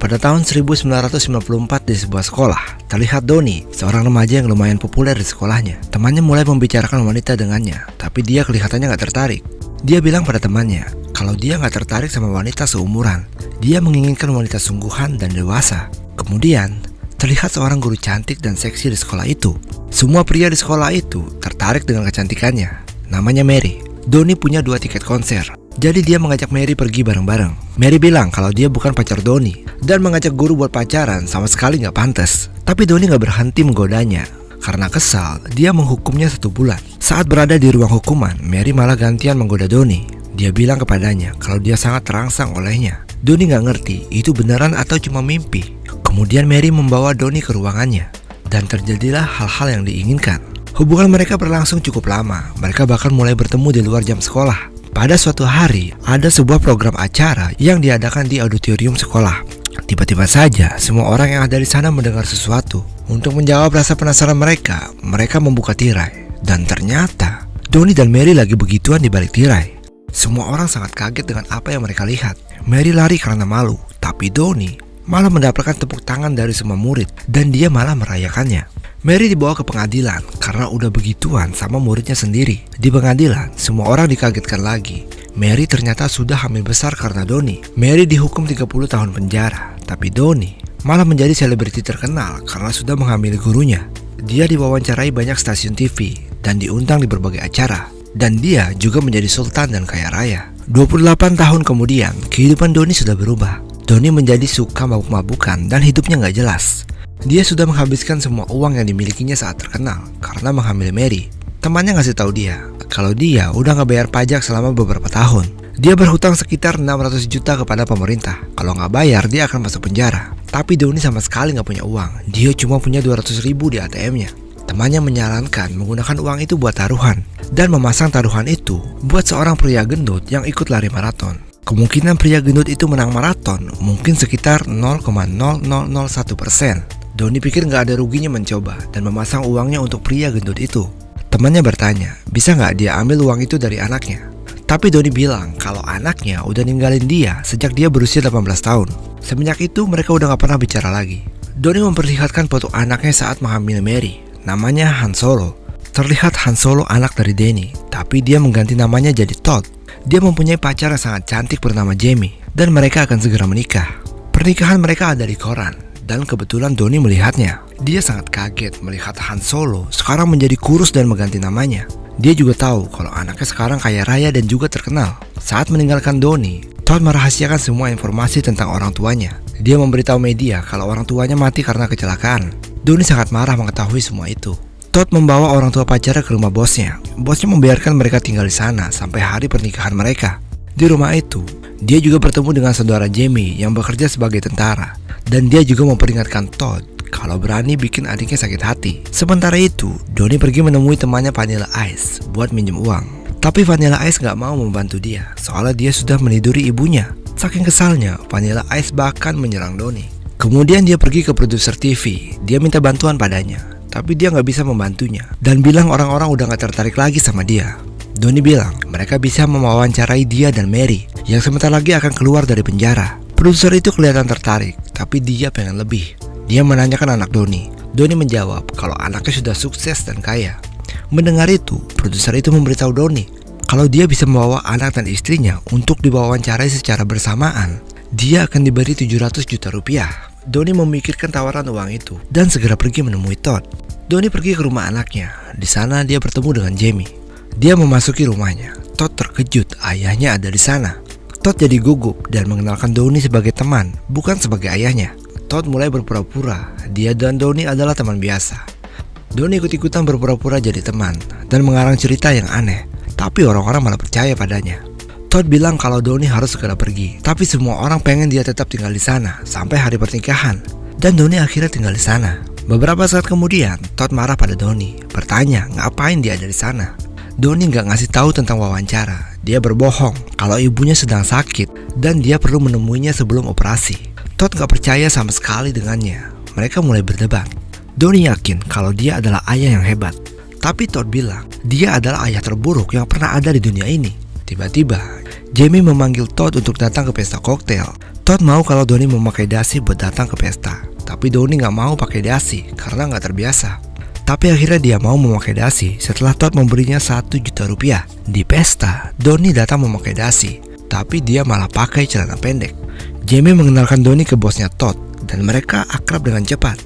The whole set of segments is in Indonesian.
Pada tahun 1994 di sebuah sekolah, terlihat Donnie, seorang remaja yang lumayan populer di sekolahnya. Temannya mulai membicarakan wanita dengannya, tapi dia kelihatannya gak tertarik. Dia bilang pada temannya, kalau dia gak tertarik sama wanita seumuran. Dia menginginkan wanita sungguhan dan dewasa. Kemudian, terlihat seorang guru cantik dan seksi di sekolah itu. Semua pria di sekolah itu tertarik dengan kecantikannya. Namanya Mary. Donnie punya 2 tiket konser. Jadi dia mengajak Mary pergi bareng-bareng. Mary bilang kalau dia bukan pacar Donnie dan mengajak guru buat pacaran sama sekali gak pantas. Tapi Donnie gak berhenti menggodanya. Karena kesal, dia menghukumnya 1 bulan. Saat berada di ruang hukuman, Mary malah gantian menggoda Donnie. Dia bilang kepadanya kalau dia sangat terangsang olehnya. Donnie gak ngerti itu beneran atau cuma mimpi. Kemudian Mary membawa Donnie ke ruangannya. Dan terjadilah hal-hal yang diinginkan. Hubungan mereka berlangsung cukup lama. Mereka bahkan mulai bertemu di luar jam sekolah. Pada suatu hari, ada sebuah program acara yang diadakan di auditorium sekolah. Tiba-tiba saja, semua orang yang ada di sana mendengar sesuatu. Untuk menjawab rasa penasaran mereka, mereka membuka tirai. Dan ternyata, Donnie dan Mary lagi begituan di balik tirai. Semua orang sangat kaget dengan apa yang mereka lihat. Mary lari karena malu, tapi Donnie malah mendapatkan tepuk tangan dari semua murid. Dan dia malah merayakannya. Mary dibawa ke pengadilan karena udah begituan sama muridnya sendiri. Di pengadilan, semua orang dikagetkan lagi. Mary ternyata sudah hamil besar karena Donnie. Mary dihukum 30 tahun penjara, tapi Donnie malah menjadi selebriti terkenal karena sudah menghamili gurunya. Dia diwawancarai banyak stasiun TV dan diundang di berbagai acara. Dan dia juga menjadi sultan dan kaya raya. 28 tahun kemudian, kehidupan Donnie sudah berubah. Donnie menjadi suka mabuk-mabukan dan hidupnya gak jelas. Dia sudah menghabiskan semua uang yang dimilikinya saat terkenal karena menghamili Mary. Temannya ngasih tahu dia kalau dia udah nggak bayar pajak selama beberapa tahun. Dia berhutang sekitar 600 juta kepada pemerintah. Kalau nggak bayar, dia akan masuk penjara. Tapi Donnie sama sekali nggak punya uang. Dia cuma punya 200 ribu di ATM-nya. Temannya menyarankan menggunakan uang itu buat taruhan dan memasang taruhan itu buat seorang pria gendut yang ikut lari maraton. Kemungkinan pria gendut itu menang maraton mungkin sekitar 0,0001%. Donnie pikir nggak ada ruginya mencoba dan memasang uangnya untuk pria gendut itu. Temannya bertanya, bisa nggak dia ambil uang itu dari anaknya? Tapi Donnie bilang kalau anaknya udah ninggalin dia sejak dia berusia 18 tahun. Semenjak itu mereka udah nggak pernah bicara lagi. Donnie memperlihatkan foto anaknya saat menghamili Mary. Namanya Han Solo. Terlihat Han Solo anak dari Danny, tapi dia mengganti namanya jadi Todd. Dia mempunyai pacar yang sangat cantik bernama Jamie dan mereka akan segera menikah. Pernikahan mereka ada di koran. Dan kebetulan Donnie melihatnya. Dia sangat kaget melihat Han Solo sekarang menjadi kurus dan mengganti namanya. Dia juga tahu kalau anaknya sekarang kaya raya dan juga terkenal. Saat meninggalkan Donnie, Todd merahasiakan semua informasi tentang orang tuanya. Dia memberitahu media kalau orang tuanya mati karena kecelakaan. Donnie sangat marah mengetahui semua itu. Todd membawa orang tua pacarnya ke rumah bosnya. Bosnya membiarkan mereka tinggal di sana sampai hari pernikahan mereka. Di rumah itu, dia juga bertemu dengan saudara Jamie yang bekerja sebagai tentara. Dan dia juga memperingatkan Todd kalau berani bikin adiknya sakit hati. Sementara itu, Donnie pergi menemui temannya Vanilla Ice buat minjem uang. Tapi Vanilla Ice gak mau membantu dia, soalnya dia sudah meniduri ibunya. Saking kesalnya, Vanilla Ice bahkan menyerang Donnie. Kemudian dia pergi ke produser TV. Dia minta bantuan padanya, tapi dia gak bisa membantunya. Dan bilang orang-orang udah gak tertarik lagi sama dia. Donnie bilang mereka bisa mewawancarai dia dan Mary yang sebentar lagi akan keluar dari penjara. Produser itu kelihatan tertarik, tapi dia pengen lebih. Dia menanyakan anak Donnie. Donnie menjawab kalau anaknya sudah sukses dan kaya. Mendengar itu, produser itu memberitahu Donnie kalau dia bisa membawa anak dan istrinya untuk diwawancarai secara bersamaan. Dia akan diberi 700 juta rupiah. Donnie memikirkan tawaran uang itu dan segera pergi menemui Todd. Donnie pergi ke rumah anaknya. Di sana dia bertemu dengan Jamie. Dia memasuki rumahnya. Todd terkejut ayahnya ada di sana. Todd jadi gugup dan mengenalkan Donnie sebagai teman, bukan sebagai ayahnya. Todd mulai berpura-pura, dia dan Donnie adalah teman biasa. Donnie ikut-ikutan berpura-pura jadi teman dan mengarang cerita yang aneh, tapi orang-orang malah percaya padanya. Todd bilang kalau Donnie harus segera pergi, tapi semua orang pengen dia tetap tinggal di sana sampai hari pernikahan. Dan Donnie akhirnya tinggal di sana. Beberapa saat kemudian, Todd marah pada Donnie, bertanya ngapain dia ada di sana. Donnie gak ngasih tahu tentang wawancara. Dia berbohong kalau ibunya sedang sakit dan dia perlu menemuinya sebelum operasi. Todd gak percaya sama sekali dengannya. Mereka mulai berdebat. Donnie yakin kalau dia adalah ayah yang hebat. Tapi Todd bilang dia adalah ayah terburuk yang pernah ada di dunia ini. Tiba-tiba Jamie memanggil Todd untuk datang ke pesta koktail. Todd mau kalau Donnie memakai dasi buat datang ke pesta, tapi Donnie nggak mau pakai dasi karena nggak terbiasa. Tapi akhirnya dia mau memakai dasi setelah Todd memberinya 1 juta rupiah. Di pesta, Donnie datang memakai dasi, tapi dia malah pakai celana pendek. Jamie mengenalkan Donnie ke bosnya Todd dan mereka akrab dengan cepat.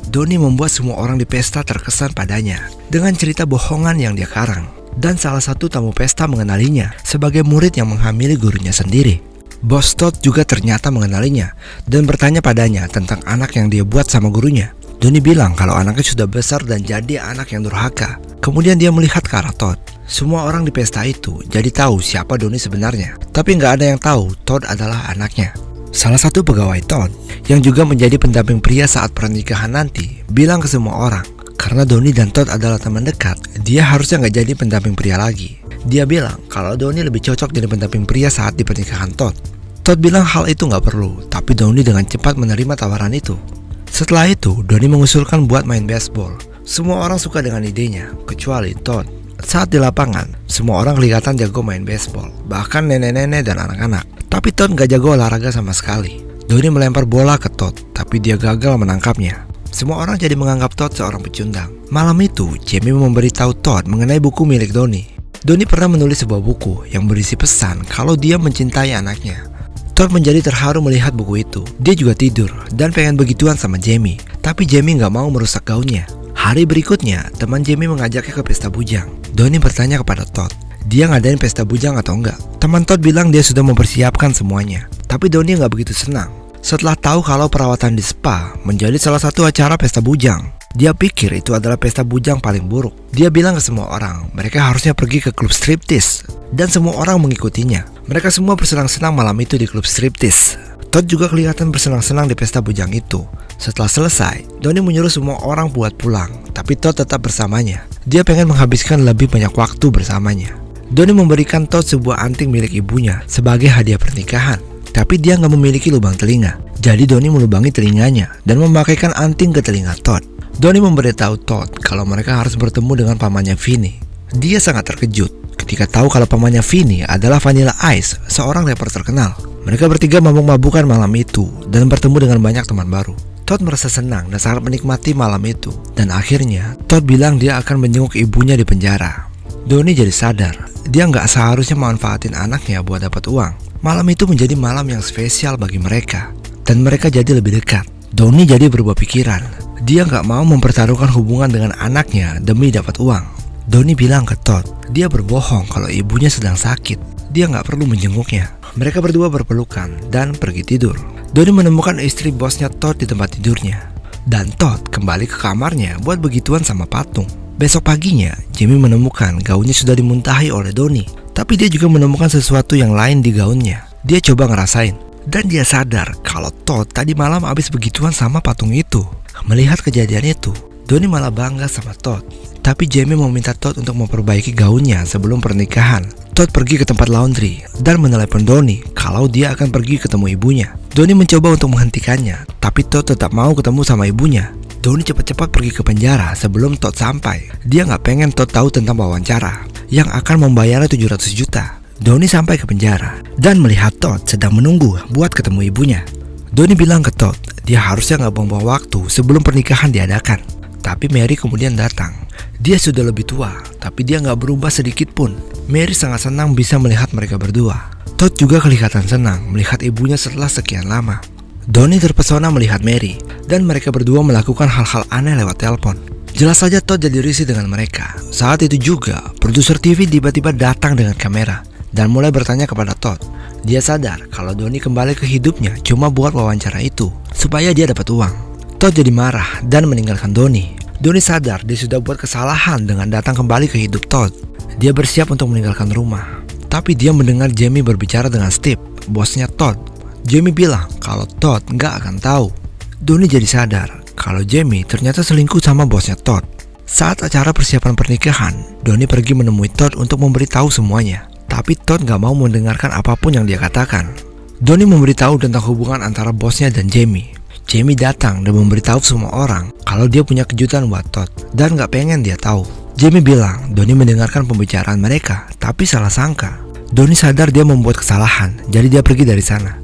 Donnie membuat semua orang di pesta terkesan padanya dengan cerita bohongan yang dia karang. Dan salah satu tamu pesta mengenalinya sebagai murid yang menghamili gurunya sendiri. Bos Todd juga ternyata mengenalinya dan bertanya padanya tentang anak yang dia buat sama gurunya. Donnie bilang kalau anaknya sudah besar dan jadi anak yang durhaka. Kemudian dia melihat ke arah Todd. Semua orang di pesta itu jadi tahu siapa Donnie sebenarnya, tapi nggak ada yang tahu Todd adalah anaknya. Salah satu pegawai Todd yang juga menjadi pendamping pria saat pernikahan nanti bilang ke semua orang, karena Donnie dan Todd adalah teman dekat, dia harusnya nggak jadi pendamping pria lagi. Dia bilang kalau Donnie lebih cocok jadi pendamping pria saat di pernikahan Todd. Todd bilang hal itu nggak perlu, tapi Donnie dengan cepat menerima tawaran itu. Setelah itu, Donnie mengusulkan buat main baseball. Semua orang suka dengan idenya, kecuali Todd. Saat di lapangan, semua orang kelihatan jago main baseball, bahkan nenek-nenek dan anak-anak. Tapi Todd nggak jago olahraga sama sekali. Donnie melempar bola ke Todd, tapi dia gagal menangkapnya. Semua orang jadi menganggap Todd seorang pecundang. Malam itu, Jamie memberitahu Todd mengenai buku milik Donnie. Donnie pernah menulis sebuah buku yang berisi pesan kalau dia mencintai anaknya. Todd menjadi terharu melihat buku itu. Dia juga tidur dan pengen begituan sama Jamie, tapi Jamie nggak mau merusak gaunnya. Hari berikutnya, teman Jamie mengajaknya ke pesta bujang. Donnie bertanya kepada Todd, dia ngadain pesta bujang atau enggak. Teman Todd bilang dia sudah mempersiapkan semuanya, tapi Donnie nggak begitu senang. Setelah tahu kalau perawatan di spa menjadi salah satu acara pesta bujang, dia pikir itu adalah pesta bujang paling buruk. Dia bilang ke semua orang, mereka harusnya pergi ke klub striptease. Dan semua orang mengikutinya. Mereka semua bersenang-senang malam itu di klub striptease. Todd juga kelihatan bersenang-senang di pesta bujang itu. Setelah selesai, Donnie menyuruh semua orang buat pulang, tapi Todd tetap bersamanya. Dia pengen menghabiskan lebih banyak waktu bersamanya. Donnie memberikan Todd sebuah anting milik ibunya sebagai hadiah pernikahan. Tapi dia nggak memiliki lubang telinga. Jadi Donnie melubangi telinganya dan memakaikan anting ke telinga Todd. Donnie memberitahu Todd kalau mereka harus bertemu dengan pamannya Vinny. Dia sangat terkejut ketika tahu kalau pamannya Vinny adalah Vanilla Ice, seorang rapper terkenal. Mereka bertiga mabuk-mabukan malam itu dan bertemu dengan banyak teman baru. Todd merasa senang dan sangat menikmati malam itu. Dan akhirnya Todd bilang dia akan menjenguk ibunya di penjara. Donnie jadi sadar dia nggak seharusnya manfaatin anaknya buat dapat uang. Malam itu menjadi malam yang spesial bagi mereka, dan mereka jadi lebih dekat. Donnie jadi berubah pikiran. Dia nggak mau mempertaruhkan hubungan dengan anaknya demi dapat uang. Donnie bilang ke Todd, dia berbohong kalau ibunya sedang sakit. Dia nggak perlu menjenguknya. Mereka berdua berpelukan dan pergi tidur. Donnie menemukan istri bosnya Todd di tempat tidurnya. Dan Todd kembali ke kamarnya buat begituan sama patung. Besok paginya, Jamie menemukan gaunnya sudah dimuntahi oleh Donnie. Tapi dia juga menemukan sesuatu yang lain di gaunnya. Dia coba ngerasain. Dan dia sadar kalau Todd tadi malam habis begituan sama patung itu. Melihat kejadian itu, Donnie malah bangga sama Todd. Tapi Jamie meminta Todd untuk memperbaiki gaunnya sebelum pernikahan. Todd pergi ke tempat laundry dan menelepon Donnie kalau dia akan pergi ketemu ibunya. Donnie mencoba untuk menghentikannya, tapi Todd tetap mau ketemu sama ibunya. Donnie cepat-cepat pergi ke penjara sebelum Todd sampai. Dia nggak pengen Todd tahu tentang wawancara yang akan membayarnya 700 juta. Donnie sampai ke penjara dan melihat Todd sedang menunggu buat ketemu ibunya. Donnie bilang ke Todd, dia harusnya nggak buang-buang waktu sebelum pernikahan diadakan. Tapi Mary kemudian datang. Dia sudah lebih tua, tapi dia nggak berubah sedikit pun. Mary sangat senang bisa melihat mereka berdua. Todd juga kelihatan senang melihat ibunya setelah sekian lama. Donnie terpesona melihat Mary, dan mereka berdua melakukan hal-hal aneh lewat telepon. Jelas saja Todd jadi risih dengan mereka. Saat itu juga, produser TV tiba-tiba datang dengan kamera dan mulai bertanya kepada Todd. Dia sadar kalau Donnie kembali ke hidupnya cuma buat wawancara itu, supaya dia dapat uang. Todd jadi marah dan meninggalkan Donnie. Donnie sadar dia sudah buat kesalahan dengan datang kembali ke hidup Todd. Dia bersiap untuk meninggalkan rumah. Tapi dia mendengar Jamie berbicara dengan Steve, bosnya Todd. Jamie bilang kalau Todd nggak akan tahu. Donnie jadi sadar kalau Jamie ternyata selingkuh sama bosnya Todd. Saat acara persiapan pernikahan, Donnie pergi menemui Todd untuk memberitahu semuanya. Tapi Todd nggak mau mendengarkan apapun yang dia katakan. Donnie memberitahu tentang hubungan antara bosnya dan Jamie. Jamie datang dan memberitahu semua orang kalau dia punya kejutan buat Todd dan nggak pengen dia tahu. Jamie bilang Donnie mendengarkan pembicaraan mereka, tapi salah sangka. Doni sadar dia membuat kesalahan, jadi dia pergi dari sana.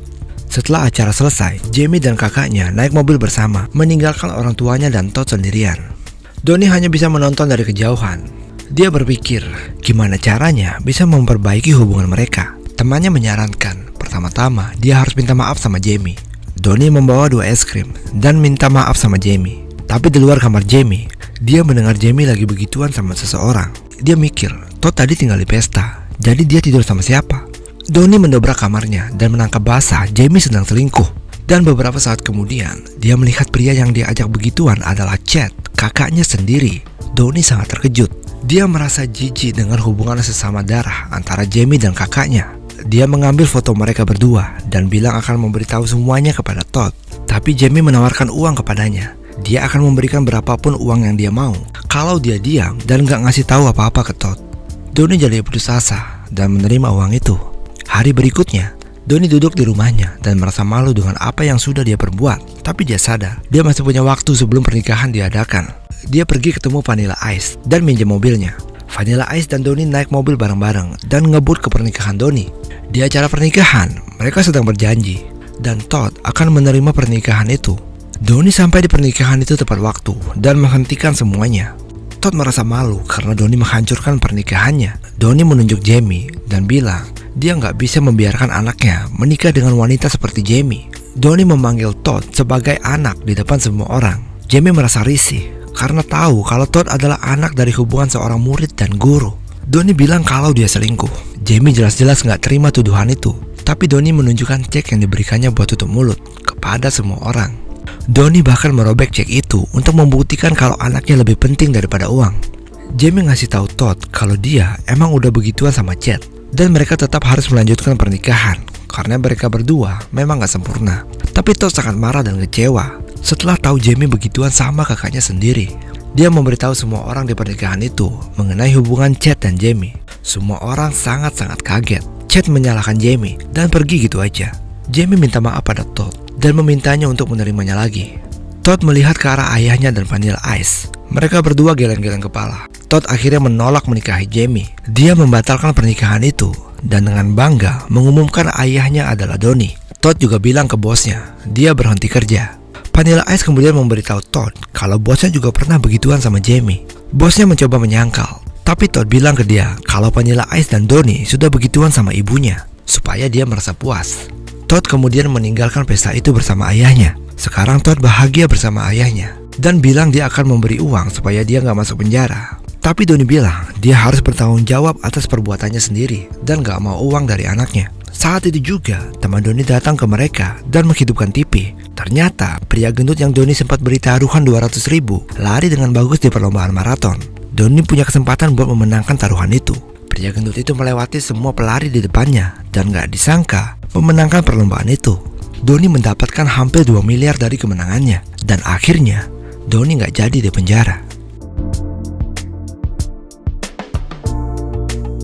Setelah acara selesai, Jamie dan kakaknya naik mobil bersama, meninggalkan orang tuanya dan Todd sendirian. Doni hanya bisa menonton dari kejauhan. Dia berpikir, gimana caranya bisa memperbaiki hubungan mereka. Temannya menyarankan, pertama-tama dia harus minta maaf sama Jamie. Doni membawa 2 es krim dan minta maaf sama Jamie. Tapi di luar kamar Jamie, dia mendengar Jamie lagi begituan sama seseorang. Dia mikir, Todd tadi tinggal di pesta, jadi dia tidur sama siapa? Doni mendobrak kamarnya dan menangkap basah Jamie sedang selingkuh. Dan beberapa saat kemudian, dia melihat pria yang dia ajak begituan adalah Chad, kakaknya sendiri. Doni sangat terkejut. Dia merasa jijik dengan hubungan sesama darah antara Jamie dan kakaknya. Dia mengambil foto mereka berdua dan bilang akan memberitahu semuanya kepada Todd. Tapi Jamie menawarkan uang kepadanya. Dia akan memberikan berapapun uang yang dia mau kalau dia diam dan gak ngasih tahu apa-apa ke Todd. Doni jadi putus asa dan menerima uang itu. Hari berikutnya, Doni duduk di rumahnya dan merasa malu dengan apa yang sudah dia perbuat. Tapi dia sadar, dia masih punya waktu sebelum pernikahan diadakan. Dia pergi ketemu Vanilla Ice dan minjem mobilnya. Vanilla Ice dan Doni naik mobil bareng-bareng dan ngebut ke pernikahan Doni. Di acara pernikahan, mereka sedang berjanji dan Todd akan menerima pernikahan itu. Doni sampai di pernikahan itu tepat waktu dan menghentikan semuanya. Todd merasa malu karena Doni menghancurkan pernikahannya. Doni menunjuk Jamie dan bilang dia nggak bisa membiarkan anaknya menikah dengan wanita seperti Jamie. Doni memanggil Todd sebagai anak di depan semua orang. Jamie merasa risih karena tahu kalau Todd adalah anak dari hubungan seorang murid dan guru. Doni bilang kalau dia selingkuh. Jamie jelas-jelas nggak terima tuduhan itu. Tapi Doni menunjukkan cek yang diberikannya buat tutup mulut kepada semua orang. Doni bahkan merobek cek itu untuk membuktikan kalau anaknya lebih penting daripada uang. Jamie ngasih tahu Todd kalau dia emang udah begituan sama Chad dan mereka tetap harus melanjutkan pernikahan karena mereka berdua memang gak sempurna. Tapi Todd sangat marah dan kecewa setelah tahu Jamie begituan sama kakaknya sendiri. Dia memberitahu semua orang di pernikahan itu mengenai hubungan Chad dan Jamie. Semua orang sangat-sangat kaget. Chad menyalahkan Jamie dan pergi gitu aja. Jamie minta maaf pada Todd dan memintanya untuk menerimanya lagi. Todd melihat ke arah ayahnya dan Vanilla Ice. Mereka berdua geleng-geleng kepala. Todd akhirnya menolak menikahi Jamie. Dia membatalkan pernikahan itu dan dengan bangga mengumumkan ayahnya adalah Doni. Todd juga bilang ke bosnya, dia berhenti kerja. Vanilla Ice kemudian memberitahu Todd kalau bosnya juga pernah begituan sama Jamie. Bosnya mencoba menyangkal, tapi Todd bilang ke dia kalau Vanilla Ice dan Doni sudah begituan sama ibunya, supaya dia merasa puas. Todd kemudian meninggalkan pesta itu bersama ayahnya. Sekarang Todd bahagia bersama ayahnya dan bilang dia akan memberi uang supaya dia gak masuk penjara. Tapi Doni bilang dia harus bertanggung jawab atas perbuatannya sendiri dan gak mau uang dari anaknya. Saat itu juga teman Doni datang ke mereka dan menghidupkan TV. Ternyata pria gendut yang Doni sempat beri taruhan 200.000 lari dengan bagus di perlombaan maraton. Doni punya kesempatan buat memenangkan taruhan itu. Pria gendut itu melewati semua pelari di depannya dan gak disangka memenangkan perlombaan itu. Doni mendapatkan hampir 2 miliar dari kemenangannya dan akhirnya Doni gak jadi di penjara.